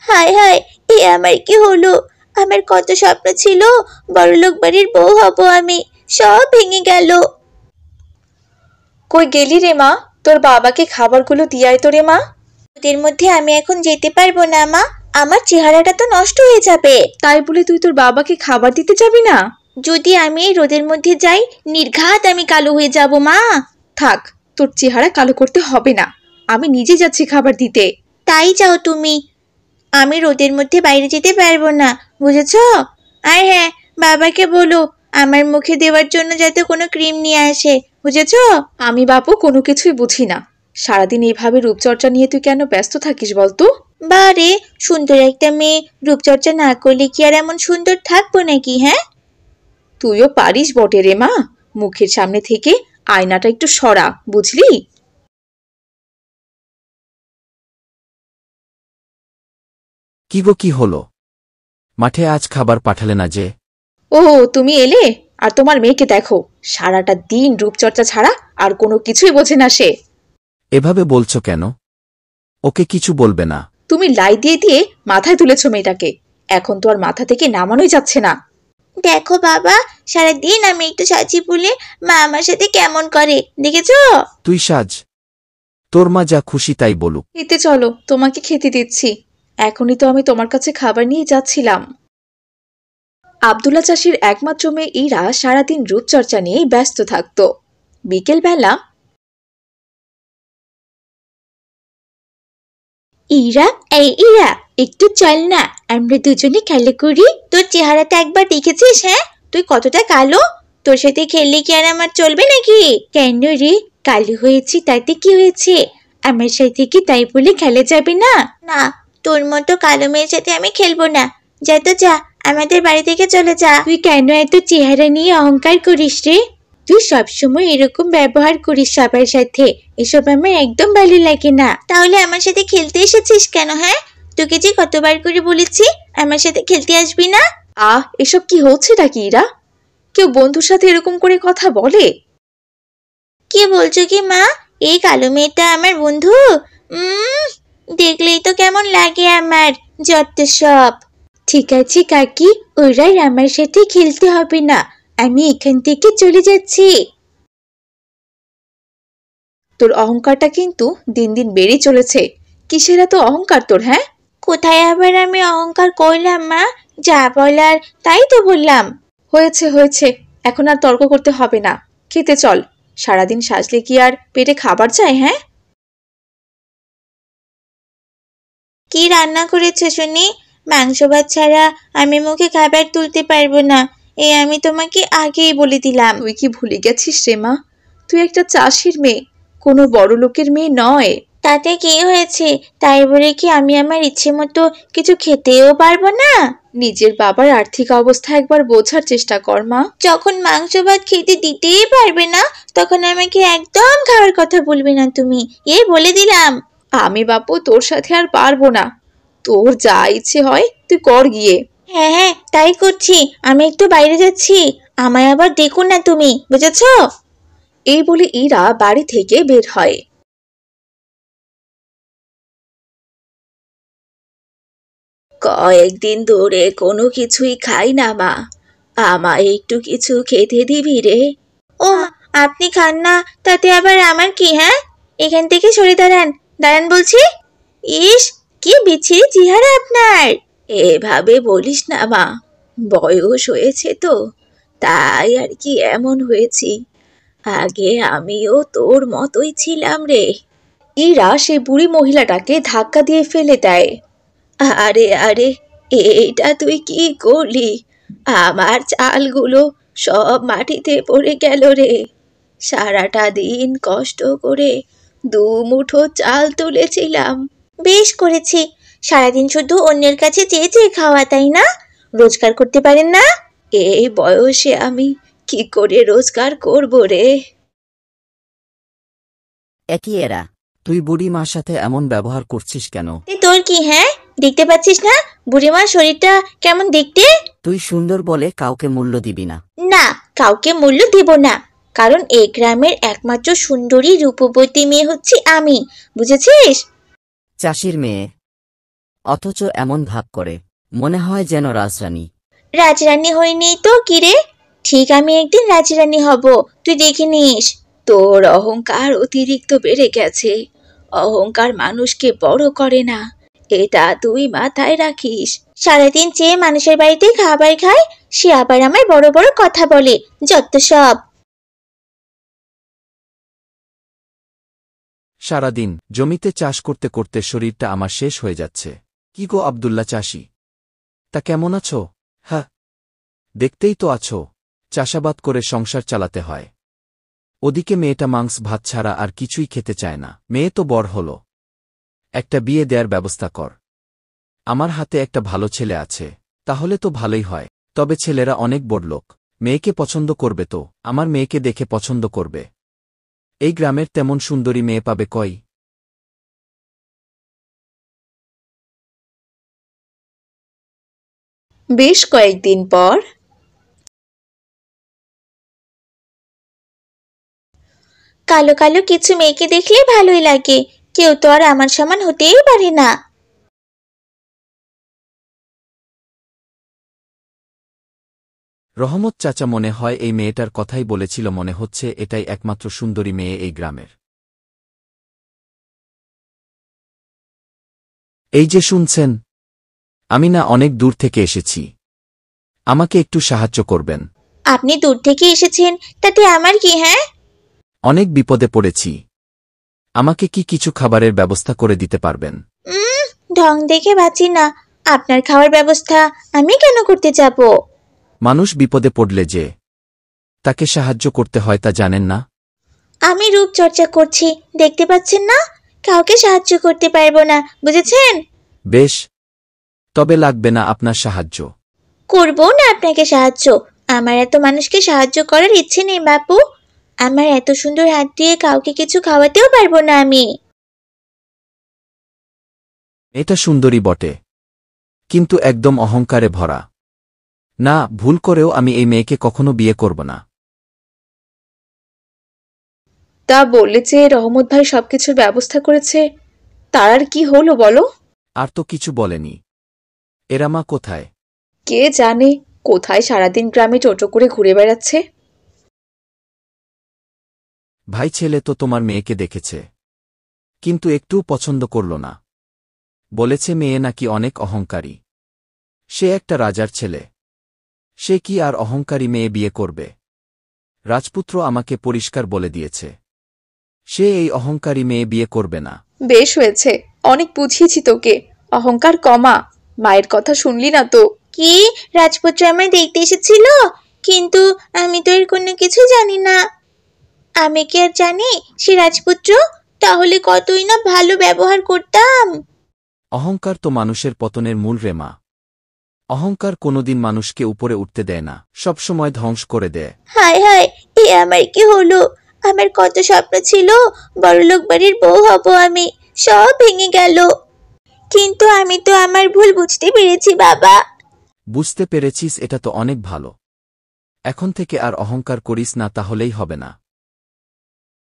হায় হায়, এ আমার কি হলো? আমার কত স্বপ্ন ছিল, বড়লোক বাড়ির বউ হব আমি, সব ভেঙে গেল। কই গেলি রে মা? তোর বাবাকে খাবারগুলো দিয়াই তো রে মা। ওদের মধ্যে আমি এখন যেতে পারবো না মা, আমার চেহারাটা তো নষ্ট হয়ে যাবে। তাই বলে তুই তোর বাবাকে খাবার দিতে যাবি না? যদি আমি এই রোদের মধ্যে যাই, নির্ঘাত আমি কালো হয়ে যাব মা। থাক, তোর চেহারা কালো করতে হবে না, আমি নিজে যাচ্ছি খাবার দিতে। তাই যাও তুমি, আমি রোদের মধ্যে বাইরে যেতে পারবো না, বুঝেছো? আর হ্যাঁ, বাবাকে বলো আমার মুখে দেওয়ার জন্য যাতে কোনো ক্রিম নিয়ে আসে, বুঝেছো? আমি বাপু কোনো কিছুই বুঝি না। সারাদিন এইভাবে রূপচর্চা নিয়ে তুই কেন ব্যস্ত থাকিস বলতো? বারে, সুন্দর একটা মেয়ে রূপচর্চা না করলে কি আর এমন সুন্দর থাকবো নাকি? হ্যাঁ, তুইও পারিস বটে রে মা, মুখের সামনে থেকে আয়নাটা একটু সরা, বুঝলি? কি গো, কি হলো? মাঠে আজ খাবার পাঠালে না যে? ও, তুমি এলে? আর তোমার মেয়েকে দেখো, সারাটা দিন রূপচর্চা ছাড়া আর কোনো কিছুই বোঝে না সে। এভাবে বলছো কেন? ওকে কিছু বলবে না? তুমি লাই দিয়ে দিয়ে মাথায় তুলেছ মেয়েটাকে, এখন তো আর মাথা থেকে নামানোই যাচ্ছে না। দেখো বাবা, সারাদিন আমি একটু সাজি বলে মা আমার সাথে কেমন করে, দেখেছো? তুই সাজ, তোর মা যা খুশি তাই বলুক। এতে চলো, তোমাকে খেতে দিচ্ছি। এখনই তো আমি তোমার কাছে খাবার নিয়ে যাচ্ছিলাম। আব্দুল্লাহ চাষির একমাত্র মেয়ে ইরা সারাদিন রূপচর্চা নিয়েই ব্যস্ত থাকত। বিকেলবেলা ইরা, এই ইরা, একটু চল না, আমরা দুজনে খেলা করি। তোর চেহারাটা একবার দেখেছিস? হ্যাঁ, তুই কতটা কালো, তোর সাথে খেললে কি আর আমার চলবে নাকি? কেন রে, কালো হয়েছি তাতে কি হয়েছে? আমার সাথে কি তাই বলে খেলা যাবে না? না, তোর মতো কালো মেয়ের সাথে আমি খেলবো না। যা তো যা, আমাদের বাড়ি থেকে চলে যা। তুই কেন এত চেহারা নিয়ে অহংকার করিস রে? তুই সবসময় এরকম ব্যবহার করিস সবার সাথে, এসব আমার একদম ভালো লাগে না। তাহলে আমার সাথে খেলতে এসেছিস কেন? হ্যাঁ, তোকে যে কতবার করে বলেছি আমার সাথে খেলতে আসবি না। এসব কি হচ্ছে নাকি ইরা? কেউ বন্ধুর সাথে এরকম করে কথা বলে? কি বলছো কি মা? এই কালো মেয়েটা আমার বন্ধু? দেখলেই তো কেমন লাগে আমার, যত সব। ঠিক আছে কাকি, ওরাই আমার সাথে খেলতে হবে না, আমি এখান থেকে চলে যাচ্ছি। তোর অহংকারটা কিন্তু দিন দিন বেড়ে চলেছে। কিসের এত অহংকার তোর? হ্যাঁ, কোথায় আবার আমি অহংকার করলাম মা? যা বলার তাই তো বললাম। হয়েছে হয়েছে, এখন আর তর্ক করতে হবে না, খেতে চল। সারাদিন সাজলে কি আর পেটে খাবার চাই? হ্যাঁ, কি রান্না করেছো শুনি? মাংস ভাত ছাড়া আমি মুখে খাবার তুলতে পারবো না, এই আমি তোমাকে আগেই বলে দিলাম। তুই কি ভুলে গেছিস রে মা? তুই একটা চাষির মেয়ে, কোনো বড় লোকের মেয়ে নয়। তাতে কি হয়েছে? তাই বলে কি আমি আমার ইচ্ছে মতো কিছু খেতেও পারবো না? নিজের বাবার আর্থিক অবস্থা একবার বোঝার চেষ্টা কর মা। যখন মাংস ভাত খেতে দিতেই পারবে না, তখন আমাকে একদম খাওয়ার কথা বলবে না তুমি, এই বলে দিলাম। আমি বাপু তোর সাথে আর পারবো না, তোর যা ইচ্ছে হয় তুই কর গিয়ে। হ্যাঁ হ্যাঁ, তাই করছি, আমি একটু বাইরে যাচ্ছি, আমায় আবার দেখো না তুমি, বুঝেছো? এই বলে ইরা বাড়ি থেকে বের হয়। কয়েকদিন ধরে কোনো কিছুই খাই না মা, আমায় একটু কিছু খেতে দিবি রে? ও মা, আপনি খান না, তাতে আবার আমার কি? হ্যাঁ, এখান থেকে সরে দাঁড়ান, দাঁড়ান বলছি। ইস, কি বিচ্ছিরি চেহারা আপনার। এভাবে বলিস না মা, বয়স হয়েছে তো, তাই আর কি এমন হয়েছি, আগে আমিও তোর মতোই ছিলাম রে। ইরা সেই বুড়ি মহিলাটাকে ধাক্কা দিয়ে ফেলে দেয়। আরে আরে, এটা তুই কি করলি? আমার চালগুলো সব মাটিতে পড়ে গেল রে। সারাটা দিন কষ্ট করে 2 মুঠো চাল তুলেছিলাম। বেশ করেছি, সারাদিন শুধু অন্যের কাছে চেয়ে চেয়ে খাওয়া, তাই না? রোজগার করতে পারেন না? এই বয়সে আমি কি করে রোজগার করব রে? একই এরা, তুই বুড়ি মার সাথে এমন ব্যবহার করছিস কেন? তোর কি? হ্যাঁ, দেখতে পাচ্ছিস না বুড়িমার শরীরটা কেমন দেখতে? তুই সুন্দর বলে কাউকে মূল্য দিবি না? না, কাউকে মূল্য দেব না, কারণ এই গ্রামের একমাত্র সুন্দরী রূপবতী মেয়ে হচ্ছে আমি, বুঝেছিস? চাষির মেয়ে, অথচ এমন ভাব করে মনে হয় যেন রাজরানী। রাজরানী হইনি তো কি রে? ঠিক আমি একদিন রাজরানী হব, তুই দেখে নিস। তোর অহংকার অতিরিক্ত বেড়ে গেছে। অহংকার মানুষকে বড় করে না, এটা তুই মাথায় রাখিস। সারাদিন চেয়ে মানুষের বাড়িতে খাবার খায়, সে আবার আমায় বড় বড় কথা বলে, যত সব। সারাদিন জমিতে চাষ করতে করতে শরীরটা আমার শেষ হয়ে যাচ্ছে। কি গো আব্দুল্লা চাষি, তা কেমন আছো? হ্যাঁ, দেখতেই তো আছো, চাষাবাদ করে সংসার চালাতে হয়। ওদিকে মেয়েটা মাংস ভাত ছাড়া আর কিছুই খেতে চায় না। মেয়ে তো বড় হল, একটা বিয়ে দেয়ার ব্যবস্থা কর। আমার হাতে একটা ভালো ছেলে আছে, তাহলে তো ভালোই হয়। তবে ছেলেরা অনেক বড়লোক, মেয়েকে পছন্দ করবে তো? আমার মেয়েকে দেখে পছন্দ করবে? এই গ্রামের তেমন সুন্দরী মেয়ে পাবে কই? বেশ কয়েকদিন পর কালো কালো কিছু মেয়েকে দেখলে ভালোই লাগে, কেউ তো আর আমার সমান হতেই পারে না। রহমত চাচা মনে হয় এই মেয়েটার কথাই বলেছিল, মনে হচ্ছে এটাই একমাত্র সুন্দরী মেয়ে এই গ্রামের। এই যে শুনছেন, আমি না অনেক দূর থেকে এসেছি, আমাকে একটু সাহায্য করবেন? আপনি দূর থেকে এসেছেন, তাতে আমার কি? হ্যাঁ, অনেক বিপদে পড়েছি, আমাকে কি কিছু খাবারের ব্যবস্থা করে দিতে পারবেন? ঢং দেখে বাঁচি না, আপনার খাওয়ার ব্যবস্থা আমি কেন করতে যাব? মানুষ বিপদে পড়লে যে তাকে সাহায্য করতে হয় তা জানেন না? আমি রূপচর্চা করছি, দেখতে পাচ্ছেন না? কাউকে সাহায্য করতে পারবো না, বুঝেছেন? বেশ, তবে লাগবে না আপনার সাহায্য। করবো না আপনাকে সাহায্য, আমার এত মানুষকে সাহায্য করার ইচ্ছে নেই বাপু। আমার এত সুন্দর হাত দিয়ে কাউকে কিছু খাওয়াতেও পারবো না আমি। এটা সুন্দরী বটে, কিন্তু একদম অহংকারে ভরা। না, ভুল করেও আমি এই মেয়েকে কখনো বিয়ে করব না। তা বললে যে রহমত ভাই সবকিছুর ব্যবস্থা করেছে, তার আর কি হলো বলো? আর তো কিছু বলেনি। এরা মা কোথায়? কে জানে কোথায় সারাদিন গ্রামে টোটো করে ঘুরে বেড়াচ্ছে। ভাই ছেলে তো তোমার মেয়েকে দেখেছে, কিন্তু একটুও পছন্দ করল না। বলেছে মেয়ে নাকি অনেক অহংকারী। সে একটা রাজার ছেলে, সে কি আর অহংকারী মেয়ে বিয়ে করবে? রাজপুত্র আমাকে পরিষ্কার বলে দিয়েছে, সে এই অহংকারী মেয়ে বিয়ে করবে না। বেশ হয়েছে, অনেক বুঝিয়েছি তোকে, অহংকার কমা। মায়ের কথা শুনলি না তো? কি, রাজপুত্র আমায় দেখতে এসেছিল? কিন্তু আমি তো এর কোনো কিছু জানি না। আমি কি আর জানি সে রাজপুত্র? তাহলে কতই না ভালো ব্যবহার করতাম। অহংকার তো মানুষের পতনের মূল রে মা। অহংকার কোনোদিন মানুষকে উপরে উঠতে দেয় না, সবসময় ধ্বংস করে দেয়। হায় হায়, এ আমার কি হলো? আমার কত স্বপ্ন ছিল, বড়লোক বাড়ির বউ হব আমি, সব ভেঙে গেল। কিন্তু আমি তো আমার ভুল বুঝতে পেরেছি বাবা। বুঝতে পেরেছিস, এটা তো অনেক ভালো। এখন থেকে আর অহংকার করিস না, তাহলেই হবে না।